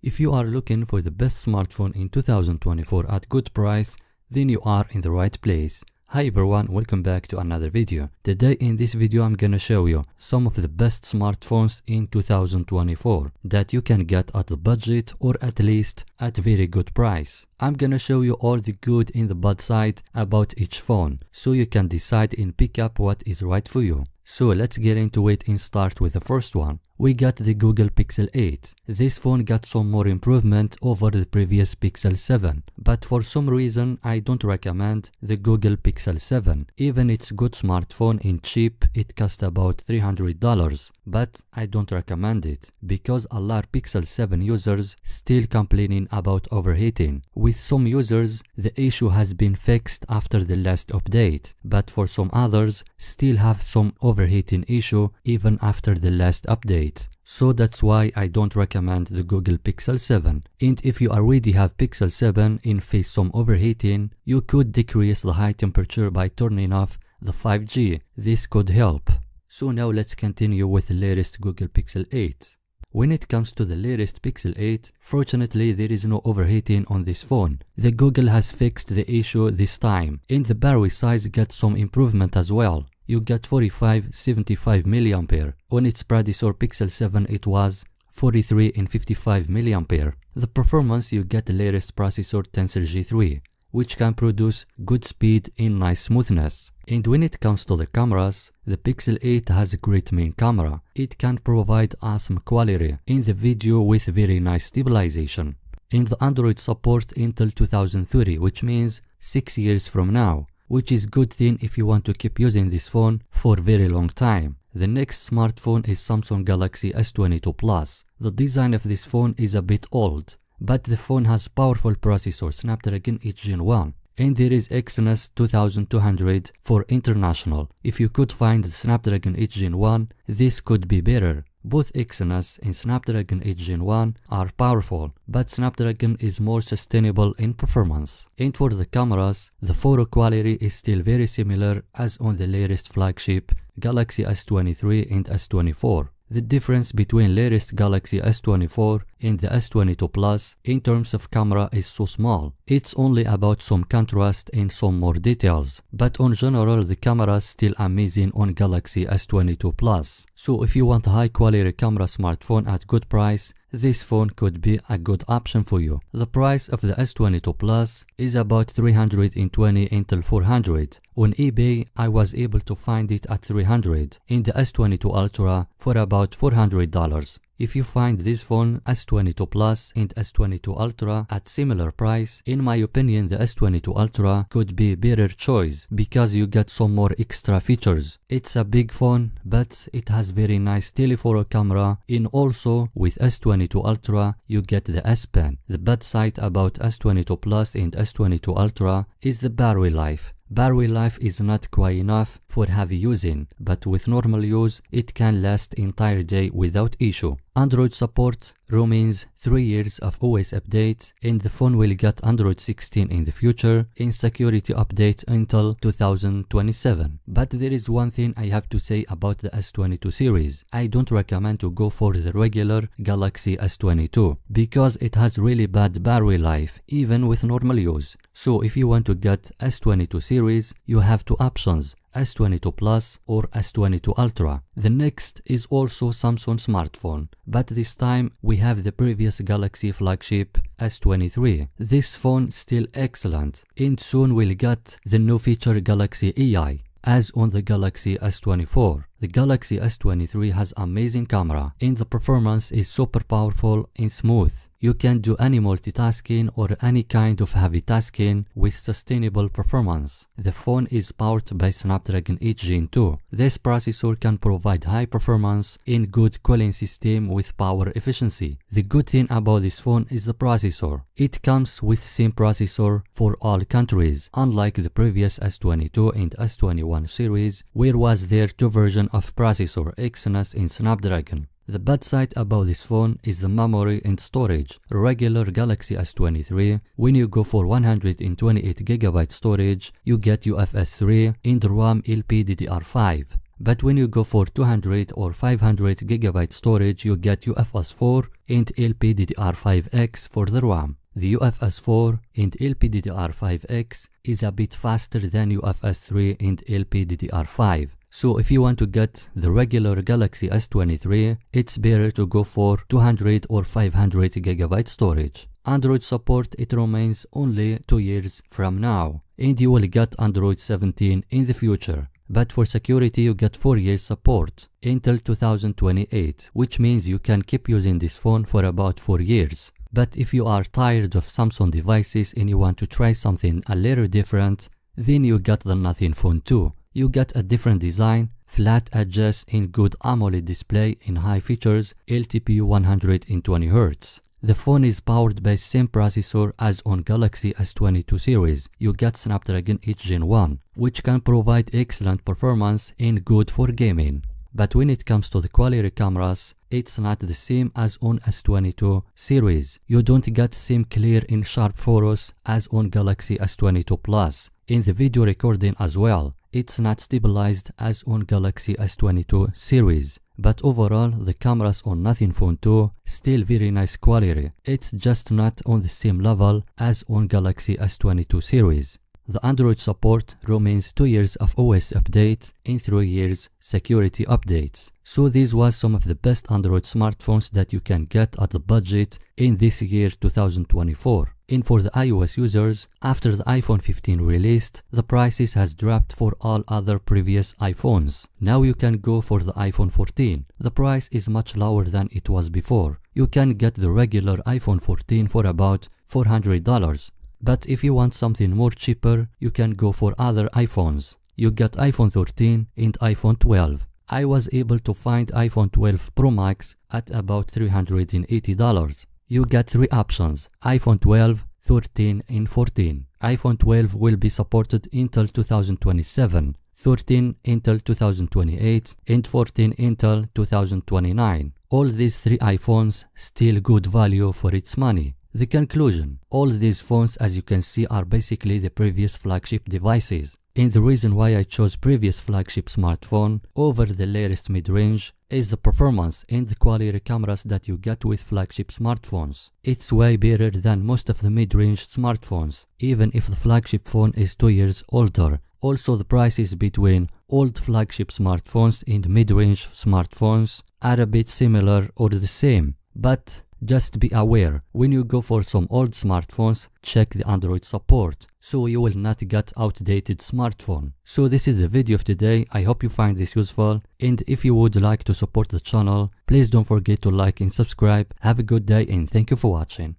If you are looking for the best smartphone in 2024 at good price, then you are in the right place. Hi everyone, welcome back to another video. Today in this video I'm gonna show you some of the best smartphones in 2024 that you can get at the budget or at least at very good price. I'm gonna show you all the good in the bad side about each phone so you can decide and pick up what is right for you. So let's get into it and start with the first one. We got the Google Pixel 8. This phone got some more improvement over the previous Pixel 7, but for some reason I don't recommend the Google Pixel 7. Even it's good smartphone and cheap, it cost about $300, but I don't recommend it because a lot of Pixel 7 users still complaining about overheating. With some users, the issue has been fixed after the last update, but for some others still have some overheating issue even after the last update. So that's why I don't recommend the Google Pixel 7. And if you already have Pixel 7 and face some overheating, you could decrease the high temperature by turning off the 5G. This could help. So now let's continue with the latest Google Pixel 8. When it comes to the latest Pixel 8, fortunately there is no overheating on this phone. The Google has fixed the issue this time, and the battery size got some improvement as well. You get 45-75 mAh. On its predecessor Pixel 7 it was 43 and 55 mAh. The performance, you get the latest processor Tensor G3, which can produce good speed and nice smoothness. And when it comes to the cameras, the Pixel 8 has a great main camera. It can provide awesome quality in the video with very nice stabilization. And the Android support until 2030, which means 6 years from now, which is good thing if you want to keep using this phone for a very long time. The next smartphone is Samsung Galaxy S22 Plus. The design of this phone is a bit old, but the phone has powerful processor Snapdragon 8 Gen 1, and there is Exynos 2200 for international. If you could find the Snapdragon 8 Gen 1, this could be better. Both Exynos and Snapdragon 8 Gen 1 are powerful, but Snapdragon is more sustainable in performance. And for the cameras, the photo quality is still very similar as on the latest flagship Galaxy S23 and S24. The difference between latest Galaxy S24 and the S22 Plus in terms of camera is so small. It's only about some contrast and some more details, but on general the camera is still amazing on Galaxy S22 Plus. So if you want a high quality camera smartphone at good price, this phone could be a good option for you. The price of the S22 Plus is about $320 until $400. On eBay, I was able to find it at $300, in the S22 Ultra for about $400. If you find this phone S22 Plus and S22 Ultra at similar price, in my opinion the S22 Ultra could be a better choice because you get some more extra features. It's a big phone, but it has very nice telephoto camera, and also with S22 Ultra you get the S Pen. The bad side about S22 Plus and S22 Ultra is the battery life. Battery life is not quite enough for heavy using, but with normal use it can last entire day without issue. Android support remains 3 years of OS update, and the phone will get Android 16 in the future and security update until 2027. But there is one thing I have to say about the S22 series. I don't recommend to go for the regular Galaxy S22 because it has really bad battery life even with normal use. So if you want to get S22 series, you have two options: S22 Plus or S22 Ultra. The next is also Samsung smartphone, but this time we have the previous Galaxy flagship S23. This phone still excellent, and soon we'll get the new feature Galaxy AI. As on the Galaxy S24, the Galaxy S23 has amazing camera and the performance is super powerful and smooth. You can do any multitasking or any kind of heavy tasking with sustainable performance. The phone is powered by Snapdragon 8 Gen 2. This processor can provide high performance and good cooling system with power efficiency. The good thing about this phone is the processor. It comes with same processor for all countries, unlike the previous S22 and S21 series, where was there two versions of processor, Exynos and Snapdragon. The bad side about this phone is the memory and storage. Regular Galaxy S23, when you go for 128GB storage, you get UFS 3 and RAM LPDDR5. But when you go for 200 or 500 GB storage, you get UFS 4 and LPDDR5X for the RAM. The UFS 4 and LPDDR5X is a bit faster than UFS 3 and LPDDR5. So if you want to get the regular Galaxy S23, it's better to go for 200 or 500 GB storage. Android support, it remains only 2 years from now, and you will get Android 17 in the future. But for security, you get 4 years support until 2028, which means you can keep using this phone for about 4 years. But if you are tired of Samsung devices and you want to try something a little different, then you get the Nothing Phone 2. You get a different design, flat edges and good AMOLED display in high features, LTPO 120Hz. The phone is powered by the same processor as on Galaxy S22 series. You get Snapdragon 8 Gen 1, which can provide excellent performance and good for gaming. But when it comes to the quality cameras, it's not the same as on S22 series. You don't get same clear and sharp photos as on Galaxy S22 Plus. In the video recording as well, it's not stabilized as on Galaxy S22 series. But overall, the cameras on Nothing Phone 2 still very nice quality. It's just not on the same level as on Galaxy S22 series. The Android support remains 2 years of OS updates and 3 years security updates. So these was some of the best Android smartphones that you can get at the budget in this year 2024. And for the iOS users, after the iPhone 15 released, the prices has dropped for all other previous iPhones. Now you can go for the iPhone 14. The price is much lower than it was before. You can get the regular iPhone 14 for about $400. But if you want something more cheaper, you can go for other iPhones. You get iPhone 13 and iPhone 12. I was able to find iPhone 12 Pro Max at about $380. You get 3 options: iPhone 12, 13 and 14. iPhone 12 will be supported until 2027, 13 until 2028 and 14 until 2029. All these 3 iPhones still good value for its money. The conclusion: all these phones, as you can see, are basically the previous flagship devices. And the reason why I chose previous flagship smartphone over the latest mid-range is the performance and the quality cameras that you get with flagship smartphones. It's way better than most of the mid-range smartphones, even if the flagship phone is 2 years older. Also, the prices between old flagship smartphones and mid-range smartphones are a bit similar or the same. But just be aware, when you go for some old smartphones, check the Android support, so you will not get outdated smartphone. So this is the video of today. I hope you find this useful, and if you would like to support the channel, please don't forget to like and subscribe. Have a good day and thank you for watching.